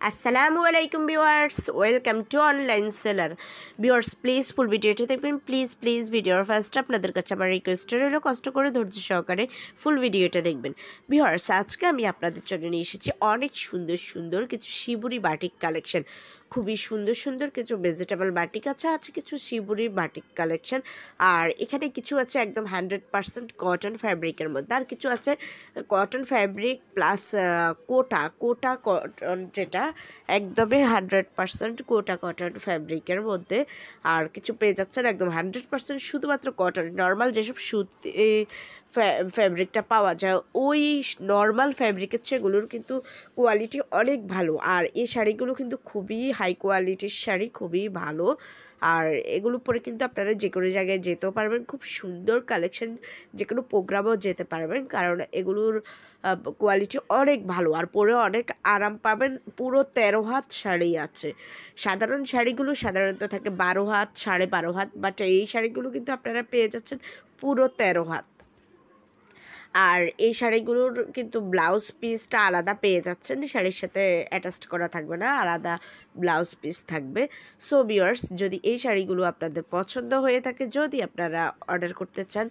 আসসালামু আলাইকুম viewers, welcome to online seller. Viewers please ফুল ভিডিওটি দেখবেন, প্লিজ ভিডিওর ফার্স্ট আপনাদের কাছে আমার রিকোয়েস্ট রইল কষ্ট করে ধৈর্য সহকারে ফুল ভিডিওটা দেখবেন। ভিউয়ার্স আজকে আমি আপনাদের জন্য নিয়ে এসেছি অনেক সুন্দর কিছু শিবুরি বাটিক কালেকশন। খুবই সুন্দর কিছু ভেজিটেবল বাটিক আছে কিছু শিবুরি বাটিক কালেকশন। আর এখানে কিছু আছে একদম 100% কটন ফ্যাব্রিকের মধ্যে, আর কিছু আছে কটন ফ্যাব্রিক প্লাস কোটা কটন, যেটা একদমই 100% কোটা কটন ফ্যাব্রিকের মধ্যে। আর কিছু পেয়ে যাচ্ছেন একদম 100% শুধুমাত্র কটন, নর্মাল যেসব সুতি ফ্যাব্রিকটা পাওয়া যায় ওই নর্মাল ফ্যাব্রিকের চেয়েগুলোর কিন্তু কোয়ালিটি অনেক ভালো। আর এই শাড়িগুলো কিন্তু খুবই হাই কোয়ালিটির শাড়ি, খুবই ভালো। আর এগুলো পরে কিন্তু আপনারা যে কোনো জায়গায় যেতেও পারবেন, খুব সুন্দর কালেকশন, যে কোনো প্রোগ্রামেও যেতে পারবেন, কারণ এগুলোর কোয়ালিটি অনেক ভালো আর পরে অনেক আরাম পাবেন। পুরো 13 হাত শাড়ি আছে। সাধারণ শাড়িগুলো সাধারণত থাকে 12 হাত, 12.5 হাত, বাট এই শাড়িগুলো কিন্তু আপনারা পেয়ে যাচ্ছেন পুরো 13 হাত। আর এই শাড়িগুলোর কিন্তু ব্লাউজ পিসটা আলাদা পেয়ে যাচ্ছেন, শাড়ির সাথে অ্যাটাচড করা থাকবে না, আলাদা ব্লাউজ পিস থাকবে। সো ভিউয়ার্স, যদি এই শাড়িগুলো আপনাদের পছন্দ হয়ে থাকে, যদি আপনারা অর্ডার করতে চান,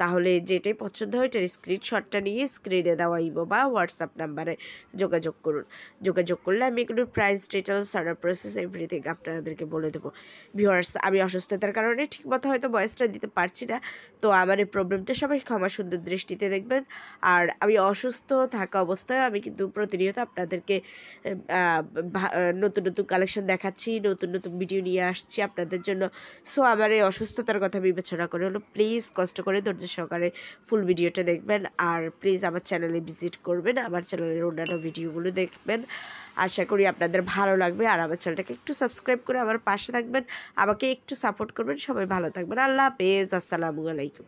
তাহলে যেটাই পছন্দ হয় এটার স্ক্রিনশটটা নিয়ে স্ক্রিনে দেওয়া ইমো বা হোয়াটসঅ্যাপ নাম্বারে যোগাযোগ করুন। যোগাযোগ করলে আমি এগুলোর price, details, order process everything আপনাদেরকে বলে দেবো। ভিউয়ার্স, আমি অসুস্থতার কারণে ঠিকমতো হয়তো ভয়েসটা দিতে পারছি না, তো আমার এই প্রবলেমটা সবাই ক্ষমা সুন্দর দৃষ্টিতে দেখবেন। আর আমি অসুস্থ থাকা অবস্থায় আমি কিন্তু প্রতিনিয়ত আপনাদেরকে নতুন কালেকশন দেখাচ্ছি, নতুন ভিডিও নিয়ে আসছি আপনাদের জন্য। সো আমার এই অসুস্থতার কথা বিবেচনা করে হলো প্লিজ কষ্ট করে ধৈর্য সহকারে ফুল ভিডিওটা দেখবেন। আর প্লিজ আমার চ্যানেলে ভিজিট করবেন, আমার চ্যানেলের অন্যান্য ভিডিওগুলো দেখবেন। আশা করি আপনাদের ভালো লাগবে। আর আমার চ্যানেলটাকে একটু সাবস্ক্রাইব করে আমার পাশে থাকবেন, আমাকে একটু সাপোর্ট করবেন। সবাই ভালো থাকবেন। আল্লাহ হাফেজ, আসসালামু আলাইকুম।